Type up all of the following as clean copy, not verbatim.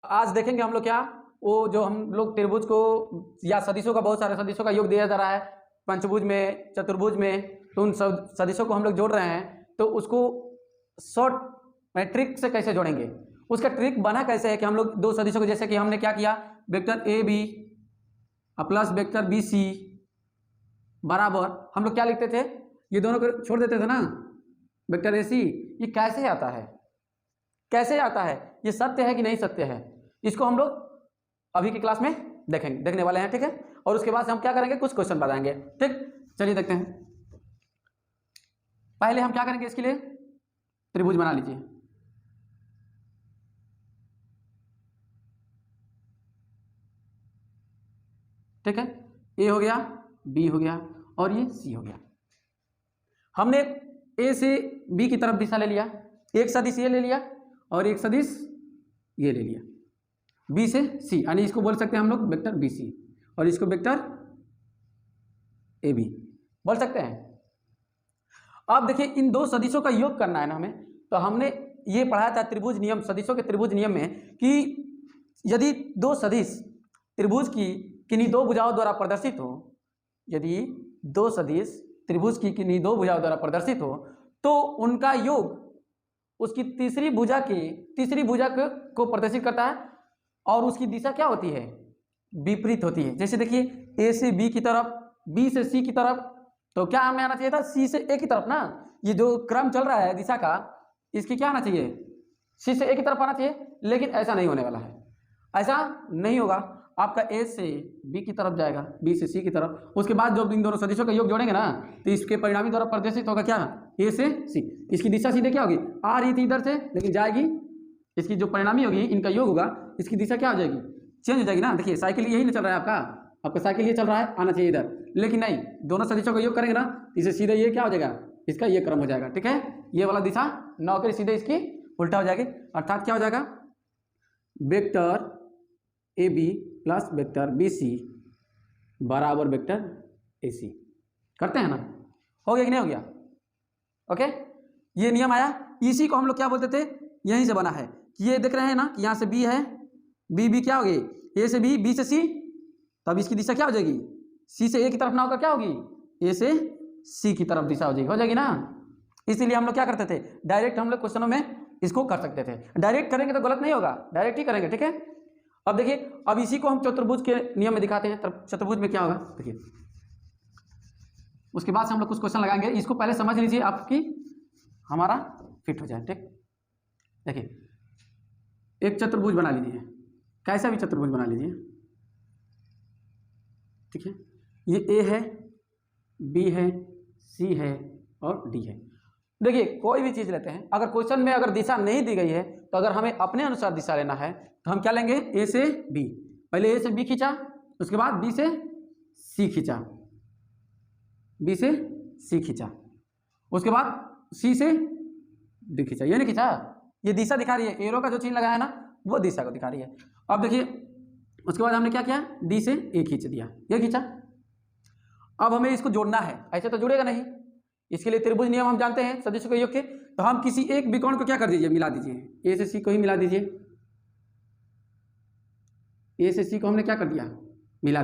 आज देखेंगे हम लोग क्या, वो जो हम लोग त्रिभुज को या सदिशों का, बहुत सारे सदिशों का योग दिया जा रहा है पंचभुज में, चतुर्भुज में, तो उन सब सदिशों को हम लोग जोड़ रहे हैं, तो उसको शॉर्ट ट्रिक से कैसे जोड़ेंगे, उसका ट्रिक बना कैसे है कि हम लोग दो सदिशों को, जैसे कि हमने क्या किया, vector A B plus vector B C बराबर हम लोग क्या लिखते थे, ये दोनों को छोड़ देते थे ना, वेक्टर ए सी। ये कैसे आता है, कैसे आता है, ये सत्य है कि नहीं सत्य है, इसको हम लोग अभी की क्लास में देखने वाले हैं, ठीक है। और उसके बाद हम क्या करेंगे, कुछ क्वेश्चन बताएंगे, ठीक। चलिए देखते हैं। पहले हम क्या करेंगे, इसके लिए त्रिभुज बना लीजिए, ठीक है। ए हो गया, बी हो गया और ये सी हो गया। हमने ए से बी की तरफ दिशा ले लिया, एक सदिश ये ले लिया और एक सदिश ये ले लिया, बी से सी, यानी इसको बोल सकते हैं हम लोग वेक्टर बी सी और इसको वेक्टर ए बी बोल सकते हैं। अब देखिए इन दो सदिशों का योग करना है ना हमें, तो हमने ये पढ़ाया था त्रिभुज नियम, सदिशों के त्रिभुज नियम में, कि यदि दो सदिश त्रिभुज की किन्हीं दो भुजाओं द्वारा प्रदर्शित हो, यदि दो सदिश त्रिभुज की किन्हीं दो भुजाओं द्वारा प्रदर्शित हो, तो उनका योग उसकी तीसरी भुजा को प्रदर्शित करता है और उसकी दिशा क्या होती है, विपरीत होती है। जैसे देखिए ए से बी की तरफ, बी से सी की तरफ, तो क्या हमें आना चाहिए था, सी से ए की तरफ ना, ये जो क्रम चल रहा है दिशा का, इसकी क्या आना चाहिए, सी से ए की तरफ आना चाहिए, लेकिन ऐसा नहीं होने वाला है, ऐसा नहीं होगा। आपका ए से बी की तरफ जाएगा, बी से सी की तरफ, उसके बाद जब इन दोनों सदिशों का योग जोड़ेंगे ना, तो इसके परिणामी द्वारा प्रदर्शित होगा क्या, ए से सी। इसकी दिशा सीधे क्या होगी, आ रही थी इधर से लेकिन जाएगी, इसकी जो परिणामी होगी, इनका योग होगा, इसकी दिशा क्या हो जाएगी, चेंज हो जाएगी ना। देखिए साइकिल यही ना चल रहा है आपका साइकिल ये चल रहा है, आना चाहिए इधर, लेकिन नहीं, दोनों सदिशों का योग करेंगे ना, इसे सीधे ये क्या हो जाएगा, इसका ये क्रम हो जाएगा, ठीक है। ये वाला दिशा न होकर सीधे इसकी उल्टा हो जाएगी, अर्थात क्या हो जाएगा, vector A B plus vector B C बराबर वेक्टर ए सी। करते हैं ना, हो गया कि नहीं हो गया, ओके। ये नियम आया, इसी को हम लोग क्या बोलते थे, यहीं से बना है, ये देख रहे हैं ना कि यहाँ से बी है, बी क्या होगी, ए से बी से सी, तब इसकी दिशा क्या हो जाएगी, सी से ए की तरफ ना होकर क्या होगी, ए से सी की तरफ दिशा हो जाएगी ना। इसीलिए हम लोग क्या करते थे, डायरेक्ट हम लोग क्वेश्चनों में इसको कर सकते थे, डायरेक्ट करेंगे तो गलत नहीं होगा, डायरेक्ट ही करेंगे, ठीक है। अब देखिए, अब इसी को हम चतुर्भुज के नियम में दिखाते हैं, चतुर्भुज में क्या होगा देखिए, उसके बाद से हम लोग कुछ क्वेश्चन लगाएंगे, इसको पहले समझ लीजिए आपकी हमारा फिट हो जाए, ठीक। देखिए एक चतुर्भुज बना लीजिए, कैसा भी चतुर्भुज बना लीजिए, ठीक है। ये ए है, बी है, सी है और डी है। देखिए कोई भी चीज़ लेते हैं, अगर क्वेश्चन में अगर दिशा नहीं दी गई है, तो अगर हमें अपने अनुसार दिशा लेना है तो हम क्या लेंगे, ए से बी, पहले ए से बी खींचा, उसके बाद बी से सी खींचा, बी से सी खींचा, उसके बाद सी से डी खींचा, ये नहीं खींचा, ये दिशा दिखा रही है, एरो का जो चिन्ह लगाया है ना, वो दिशा को दिखा रही है। अब देखिए उसके बाद हमने क्या किया, डी से ए खींच दिया, ये खींचा। अब हमें इसको जोड़ना है, ऐसे तो जुड़ेगा नहीं, इसके लिए त्रिभुज नियम हम जानते हैं सदिशों के योग के, तो हम किसी एक विकोण को क्या कर दीजिए, मिला दीजिए, ए से सी को ही मिला दीजिए, ए से सी को हमने क्या कर दिया, मिला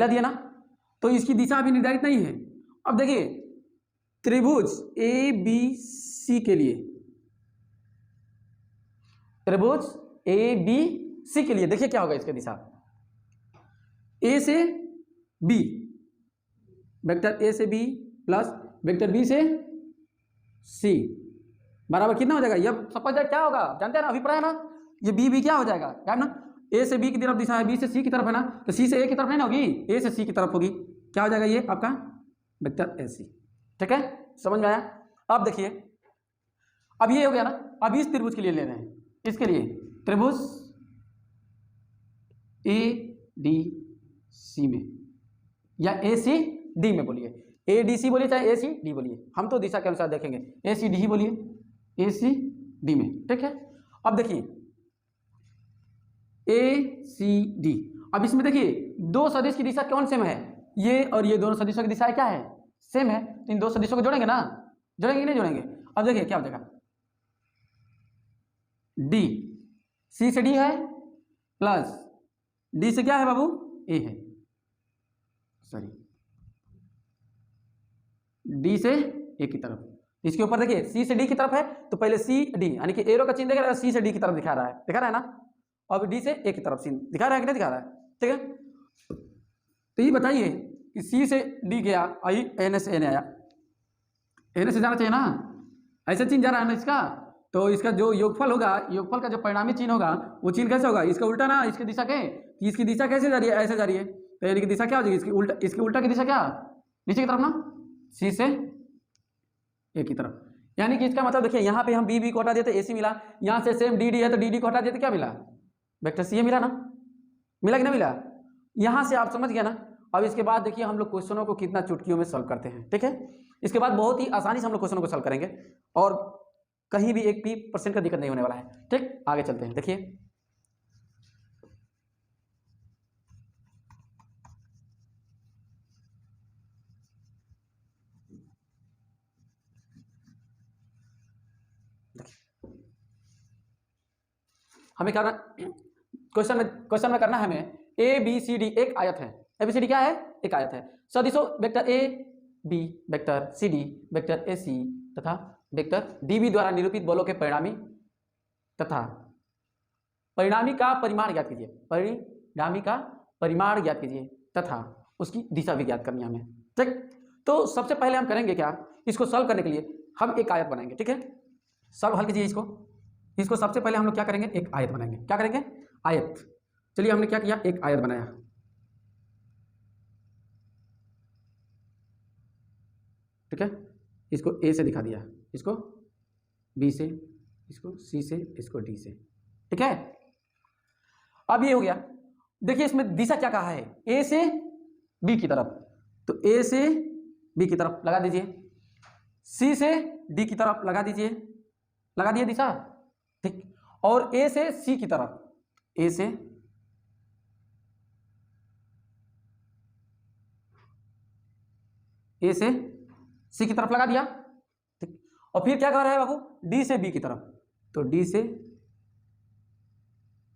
दिया ना, तो इसकी दिशा अभी निर्धारित नहीं है। अब देखिए त्रिभुज ए बी सी के लिए, त्रिभुज ए बी सी के लिए देखिए क्या होगा, इसकी दिशा ए से बी, वेक्टर ए से बी प्लस वेक्टर बी से सी बराबर कितना हो जाएगा, ये समझ जाए क्या होगा, जानते हैं ना, अभी पढ़ा है ना, ये बी क्या हो जाएगा, क्या है ना, ए से बी की तरफ दिशा है, बी से सी की तरफ है ना, तो सी से ए की तरफ नहीं ना होगी, ए से सी की तरफ होगी, क्या हो जाएगा ये आपका वेक्टर ए सी, ठीक है, समझ में आया। अब देखिए अब ये हो गया ना, अब इस त्रिभुज के लिए ले रहे हैं, इसके लिए त्रिभुज ए डी सी में या ए सी डी में, बोलिए ए डी सी बोलिए चाहे ए सी डी बोलिए, हम तो दिशा के अनुसार देखेंगे, ए सी डी ही बोलिए, ए सी डी में, ठीक है। अब देखिए ए सी डी, अब इसमें देखिए दो सदिश की दिशा कौन सेम है, ये और ये दोनों सदिशों की दिशाएं क्या है, सेम है, तो इन दो सदिशों को जोड़ेंगे ना, जोड़ेंगे कि नहीं जोड़ेंगे। अब देखिए क्या हो जाएगा, डी सी से डी है प्लस डी से क्या है बाबू, ए है, सॉरी डी से ए की तरफ। इसके ऊपर देखिए सी से डी की तरफ है तो पहले सी डी यानी कि एरो का चिन्ह देख रहा है, सी से डी की तरफ दिखा रहा है ना, अब डी से ए की तरफ चिन्ह दिखा रहा है कि नहीं दिखा रहा है, ठीक है। तो ये बताइए कि सी से डी गया, आई एन से एन आया, एन से जाना चाहिए ना, ऐसा चिन्ह जा रहा है ना इसका, तो इसका जो योगफल होगा, योगफल का जो परिणामी चिन्ह होगा वो चिन्ह कैसे होगा, इसका उल्टा ना, इसकी दिशा के, इसकी दिशा कैसे जा रही है, ऐसे जा रही है, तो यानी कि दिशा क्या हो जाएगी, इसकी उल्टा की दिशा क्या, नीचे की तरफ ना, सी से ए की तरफ। यानी कि इसका मतलब देखिए यहाँ पे हम बी को हटा देते ए सी मिला, यहाँ से सेम डी है तो डी को हटा देते क्या मिला, वेक्टर सी मिला ना, मिला कि ना मिला, यहाँ से आप समझ गया ना। अब इसके बाद देखिए हम लोग क्वेश्चनों को कितना चुटकियों में सॉल्व करते हैं, ठीक है। इसके बाद बहुत ही आसानी से हम लोग क्वेश्चनों को सॉल्व करेंगे और कहीं भी एक भी % का दिक्कत नहीं होने वाला है, ठीक। आगे चलते हैं, देखिए हमें करना क्वेश्चन में करना है हमें ए बी सी डी एक आयत है, ए बी सी डी क्या है, एक आयत है, सदिशों vector A B vector C D vector A C तथा वेक्टर डी बी द्वारा निरूपित बलों के परिणामी तथा परिणामी का परिमाण ज्ञात कीजिए, परिणामी का परिमाण ज्ञात कीजिए तथा उसकी दिशा भी ज्ञात करनी है हमें, ठीक। तो सबसे पहले हम करेंगे क्या, इसको सॉल्व करने के लिए हम एक आयत बनाएंगे, ठीक है। सॉल्व हल कीजिए इसको सबसे पहले हम लोग क्या करेंगे, एक आयत बनाएंगे, क्या करेंगे, आयत। चलिए हमने क्या किया, एक आयत बनाया, ठीक है, इसको ए से दिखा दिया, इसको बी से, इसको सी से, इसको डी से, ठीक है। अब ये हो गया, देखिए इसमें दिशा क्या कहा है, ए से बी की तरफ, तो ए से बी की तरफ लगा दीजिए, सी से डी की तरफ लगा दीजिए, लगा दिए दिशा, ठीक। और ए से सी की तरफ, ए से सी की तरफ लगा दिया, ठीक। और फिर क्या कर रहा है बाबू, डी से बी की तरफ, तो डी से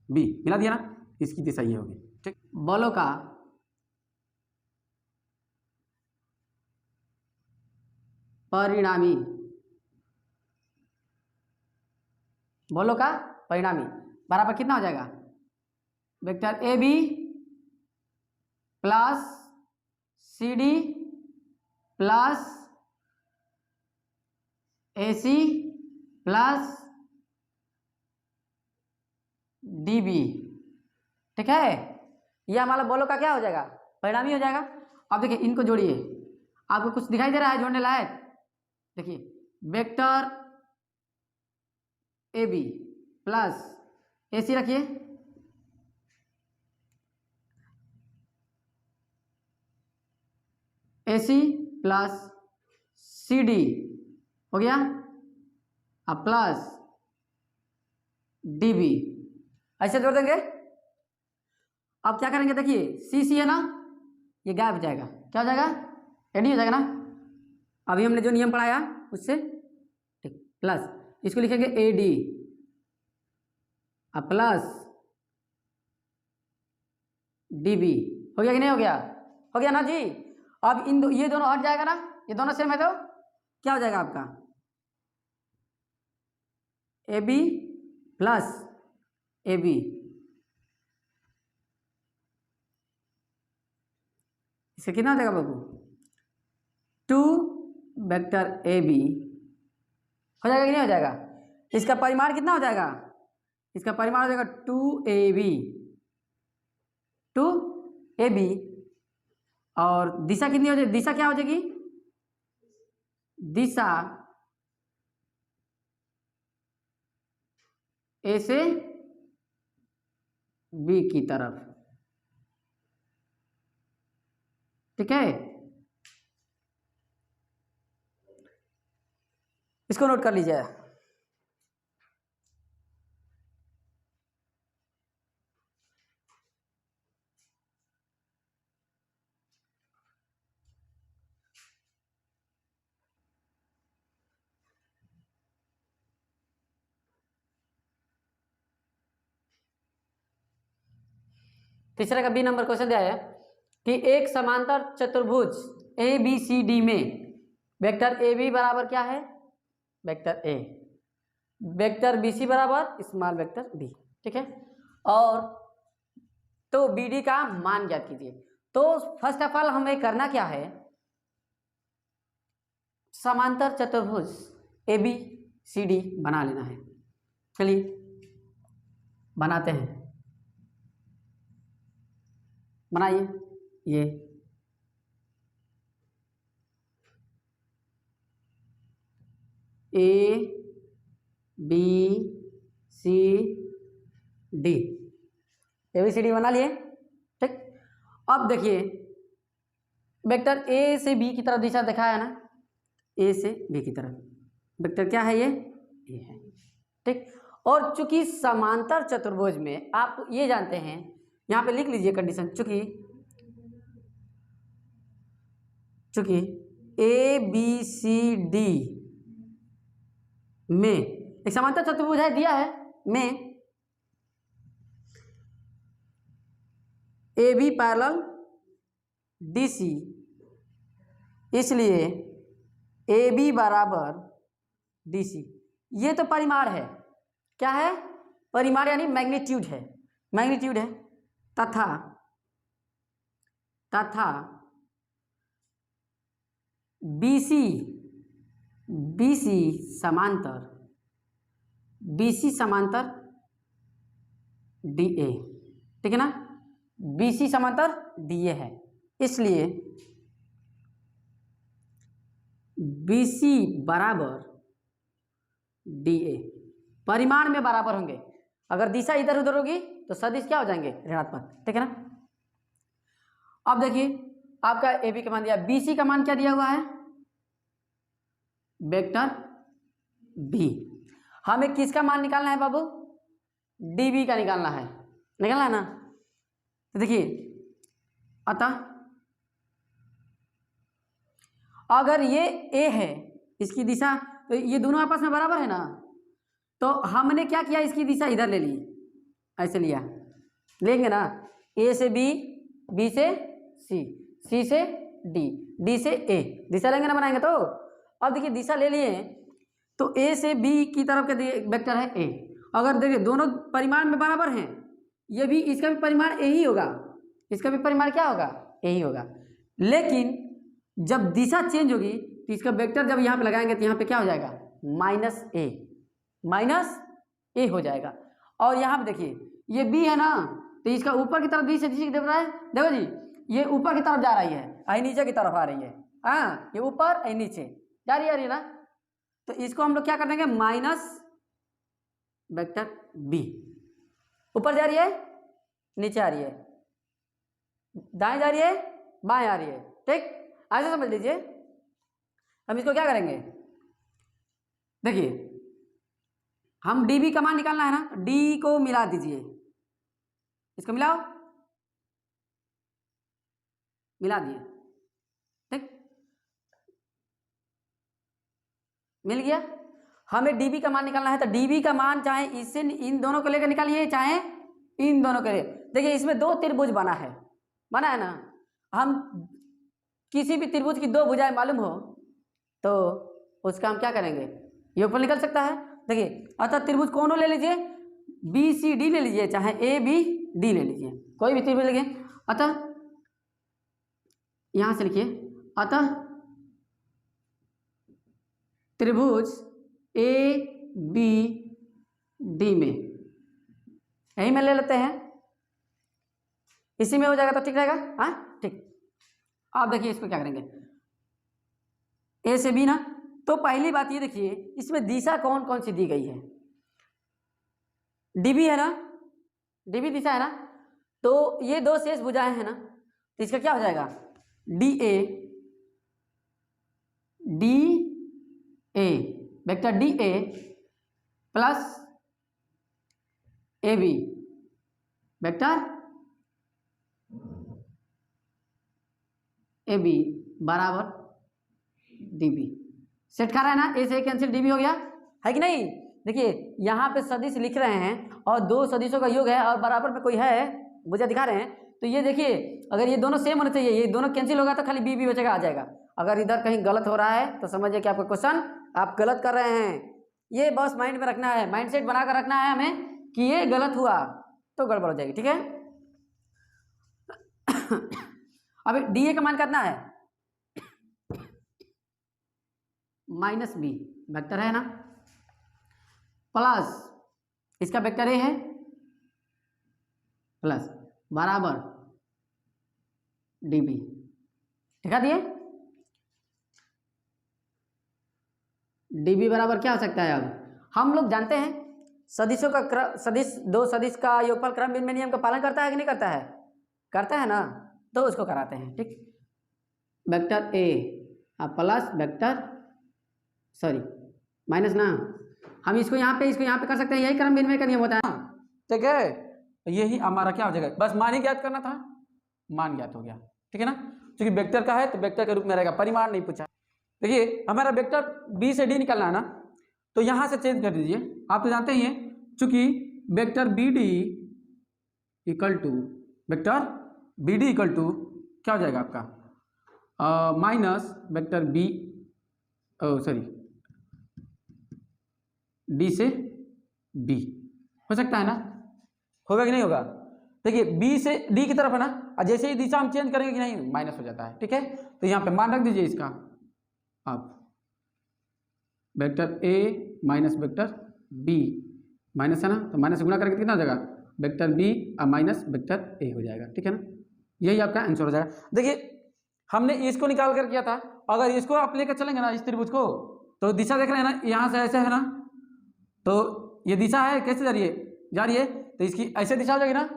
बी मिला दिया ना, इसकी दिशा ये होगी, ठीक। बलों का परिणामी, बलों का परिणामी बराबर कितना हो जाएगा, vector A B plus C D plus A C plus D B, ठीक है। यह हमारा बलों का क्या हो जाएगा, परिणामी हो जाएगा। अब देखिए इनको जोड़िए, आपको कुछ दिखाई दे रहा है जोड़ने लायक, देखिए vector A B plus A सी रखिए, ए सी प्लस सी डी हो गया, अब प्लस डी बी, ऐसे जोड़ देंगे। अब क्या करेंगे, देखिए सी सी है ना, ये गायब हो जाएगा, क्या हो जाएगा, एडी हो जाएगा ना, अभी हमने जो नियम पढ़ाया उससे, ठीक। प्लस इसको लिखेंगे ए डी, अब प्लस डी बी, हो गया कि नहीं हो गया, हो गया ना जी। अब ये दोनों हट जाएगा ना, ये दोनों सेम है तो क्या हो जाएगा आपका, A B plus A B, इसका कितना हो जाएगा बाबू, 2 वेक्टर ए बी हो जाएगा कि नहीं हो जाएगा। इसका परिमाण कितना हो जाएगा, इसका परिमाण हो जाएगा 2ab, 2ab, और दिशा कितनी हो जाएगी, दिशा क्या हो जाएगी, दिशा ए से बी की तरफ, ठीक है। इसको नोट कर लीजिए। तीसरे का बी नंबर क्वेश्चन दिया है कि एक समांतर चतुर्भुज ए बी सी डी में वेक्टर ए बी बराबर क्या है, vector A, vector B C बराबर स्मॉल वेक्टर बी, ठीक है। और तो बी डी का मान ज्ञात कीजिए। तो फर्स्ट ऑफ ऑल हमें करना क्या है, समांतर चतुर्भुज ए बी सी डी बना लेना है। चलिए बनाते हैं, बनाइए। ये A B C D, A B C D बना लिए, ठीक। अब देखिए वेक्टर ए से बी की तरफ दिशा दिखाया ना, ए से बी की तरफ वेक्टर क्या है, ये ए है, ठीक। और चूंकि समांतर चतुर्भुज में आप ये जानते हैं, यहाँ पे लिख लीजिए कंडीशन, चूंकि ए बी सी डी में एक समांतर चतुर्भुज है दिया है, में A B parallel D C, इसलिए ए बी बराबर डी सी। ये तो परिमाण है, क्या है, परिमाण यानी मैग्नीट्यूड है, मैग्नीट्यूड है। तथा बीसी समांतर डी ए, ठीक है ना, बीसी समांतर डी ए है, इसलिए बीसी बराबर डी ए परिमाण में बराबर होंगे। अगर दिशा इधर उधर होगी तो सदिश क्या हो जाएंगे, ऋणात्मक, ठीक है ना। अब देखिए आपका ए बी का मान दिया, बी सी का मान क्या दिया हुआ है, वेक्टर बी। हमें किसका मान निकालना है बाबू, डी बी का निकालना है ना। तो देखिए अतः अगर ये ए है, इसकी दिशा, तो ये दोनों आपस में बराबर है ना, तो हमने क्या किया, इसकी दिशा इधर ले ली, ऐसे लिया, लेंगे ना, ए से बी, बी से सी, सी से डी, डी से ए, दिशा लेंगे ना बनाएंगे। तो अब देखिए दिशा ले लिए, तो ए से बी की तरफ के वेक्टर है ए। अगर देखिए दोनों परिमाण में बराबर हैं, ये भी, इसका भी परिमाण ए ही होगा, इसका भी परिमाण क्या होगा, ए ही होगा। लेकिन जब दिशा चेंज होगी तो इसका वेक्टर जब यहाँ पे लगाएंगे तो यहाँ पे क्या हो जाएगा, माइनस ए हो जाएगा। और यहाँ पे देखिए ये बी है ना, तो इसका ऊपर की तरफ बी से नीचे देख रहा है, देखो जी ये ऊपर की तरफ जा रही है, आई नीचे की तरफ आ रही है, हाँ ये ऊपर आई नीचे जा रही है ना। तो इसको हम लोग क्या कर देंगे, माइनस वेक्टर बी, ऊपर जा रही है, नीचे आ रही है, दाएं जा रही है, बाएं आ रही है, ठीक, ऐसे समझ लीजिए। हम इसको क्या करेंगे, देखिए हम डी बी का मान निकालना है ना, डी को मिला दीजिए, इसको मिलाओ, मिला दिए, ठीक, मिल गया। हमें डी बी का मान निकालना है, तो डी बी का मान चाहे इससे इन दोनों को लेकर निकालिए, चाहे इन दोनों के लिए। देखिए इसमें दो त्रिभुज बना है ना, हम किसी भी त्रिभुज की दो भुजाएं मालूम हो तो उसका हम क्या करेंगे, योगफल निकल सकता है। देखिए अतः त्रिभुज कौन ले लीजिए, बी सी डी ले लीजिए, चाहे ए बी डी ले लीजिए, कोई भी त्रिभुज लेंगे। अतः यहां से लिखिए, अतः त्रिभुज ए बी डी में, यही में ले लेते हैं, इसी में हो जाएगा तो ठीक रहेगा, हाँ ठीक। आप देखिए इसको क्या करेंगे, ए से बी ना, तो पहली बात ये देखिए इसमें दिशा कौन कौन सी दी गई है, डीबी है ना, डीबी दिशा है ना, तो ये दो शेष भुजाएं हैं ना, तो इसका क्या हो जाएगा, D A vector D A plus A B vector A B बराबर डी बी। सेट खा रहा है ना, ए से कैंसिल, डी बी हो गया, है कि नहीं। देखिए यहाँ पे सदिश लिख रहे हैं और दो सदिशों का योग है और बराबर में कोई है, भुजा दिखा रहे हैं, तो ये देखिए अगर ये दोनों सेम होने चाहिए, ये दोनों कैंसिल होगा तो खाली बी बी बचेगा, आ जाएगा। अगर इधर कहीं गलत हो रहा है तो समझिए कि आपका क्वेश्चन आप गलत कर रहे हैं। ये बस माइंड में रखना है, माइंड सेट बना कर रखना है हमें कि ये गलत हुआ तो गड़बड़ हो जाएगी, ठीक है। अभी डी ए का मान कितना है, माइनस बी वेक्टर है ना, प्लस इसका वेक्टर ए है, प्लस बराबर डी बी, दिखा दिए। डी बी बराबर क्या हो सकता है, अब हम लोग जानते हैं सदिशों का क्रम, सदिश दो सदिश का योगफल क्रम भिन्न में नियम का पालन करता है कि नहीं करता है, करता है ना, तो उसको कराते हैं, ठीक। Vector A plus vector sorry minus ना, हम इसको यहाँ पे कर सकते हैं, यही क्रम भिन्न का नियम होता है, ठीक है। यही हमारा क्या हो जाएगा, बस मान ही ज्ञात करना था, मान ज्ञात हो गया, ठीक है ना। क्योंकि वेक्टर का है तो वेक्टर के रूप में रहेगा, परिमाण नहीं पूछा। देखिए हमारा वेक्टर बी से डी निकलना है ना, तो यहाँ से चेंज कर दीजिए। आप तो जानते ही हैं चूंकि vector B D equal to vector B D equal to क्या हो जाएगा आपका minus vector B sorry D से बी, हो सकता है ना, होगा कि नहीं होगा। देखिए बी से डी की तरफ है ना, और जैसे ही दिशा हम चेंज करेंगे कि नहीं माइनस हो जाता है, ठीक है। तो यहाँ पे मान रख दीजिए इसका, आप vector A minus vector B, minus है ना, तो माइनस से गुणा करके कितना हो जाएगा, वेक्टर बी और माइनस वेक्टर ए हो जाएगा, ठीक है ना। यही आपका आंसर हो जाएगा। देखिए हमने इसको निकाल कर किया था, अगर इसको आप लेकर चलेंगे ना इस त्रिभुज को, तो दिशा देख रहे हैं ना, यहाँ से ऐसे है ना, तो ये दिशा है कैसे जा रही है, तो इसकी ऐसे दिशा हो जाएगी ना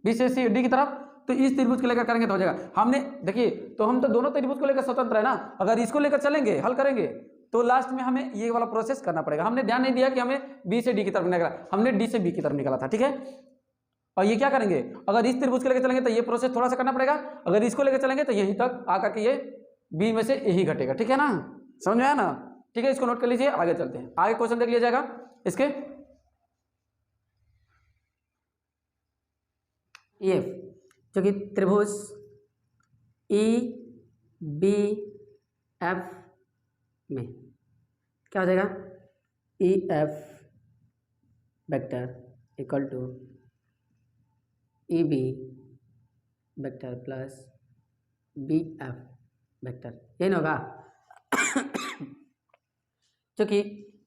बी से सी डी की तरफ, तो इस त्रिभुज को लेकर करेंगे तो हो जाएगा। हमने देखिए तो हम तो दोनों त्रिभुज को लेकर स्वतंत्र है ना, अगर इसको लेकर चलेंगे हल करेंगे तो लास्ट में हमें ये वाला प्रोसेस करना पड़ेगा। हमने ध्यान नहीं दिया कि हमें बी से डी की तरफ निकला, हमने डी से बी की तरफ निकला था, ठीक है। और ये क्या करेंगे, अगर इस त्रिभुज को लेकर चलेंगे तो ये प्रोसेस थोड़ा सा करना पड़ेगा, अगर इसको लेकर चलेंगे तो यहीं तक आकर के ये बी में से यही घटेगा, ठीक है ना, समझ में आया ना, ठीक है। इसको नोट कर लीजिए, आगे चलते हैं, आगे क्वेश्चन देख लिया जाएगा इसके। ये जो कि त्रिभुज ई बी एफ में क्या हो जाएगा, E F vector equal to E B vector plus B F vector, यही ना होगा। क्योंकि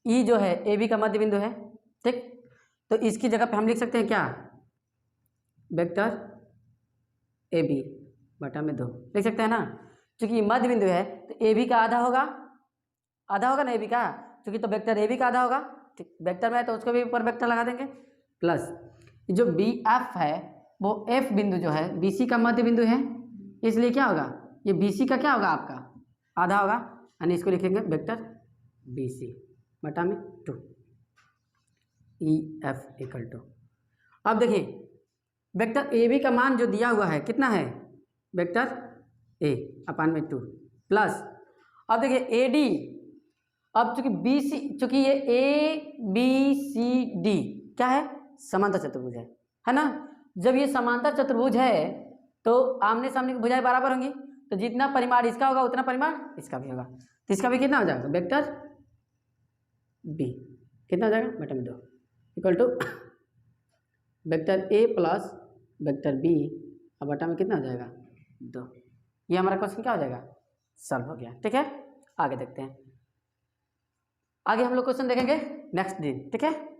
ई जो है ए बी का मध्य बिंदु है, ठीक, तो इसकी जगह पे हम लिख सकते हैं क्या, वेक्टर ए बी बटा में 2 लिख सकते हैं ना, क्योंकि मध्य बिंदु है तो ए बी का आधा होगा ना ए बी का, क्योंकि तो वेक्टर ए बी का आधा होगा, ठीक, वेक्टर में है तो उसको भी ऊपर वेक्टर लगा देंगे, प्लस जो बी एफ है वो एफ बिंदु जो है बी सी का मध्य बिंदु है, इसलिए क्या होगा, ये बी सी का क्या होगा आपका आधा होगा, यानी इसको लिखेंगे वेक्टर बी सी बटा में 2 ई एफ इक्वल टू। अब देखिए वेक्टर ए बी का मान जो दिया हुआ है कितना है, वेक्टर ए अपान में 2 प्लस, अब देखिए ए डी, अब चूंकि बी सी, चूंकि ये ए बी सी डी क्या है, समांतर चतुर्भुज है ना। जब ये समांतर चतुर्भुज है तो आमने सामने की भुजाएं बराबर होंगी, तो जितना परिमाण इसका होगा उतना परिमाण इसका भी होगा, तो इसका भी कितना हो जाएगा, वेक्टर बी कितना हो जाएगा बटा में 2 equal to vector A plus vector B और बटा में कितना हो जाएगा 2। ये हमारा क्वेश्चन क्या हो जाएगा, सॉल्व हो गया, ठीक है। आगे देखते हैं, आगे हम लोग क्वेश्चन देखेंगे नेक्स्ट दिन, ठीक है।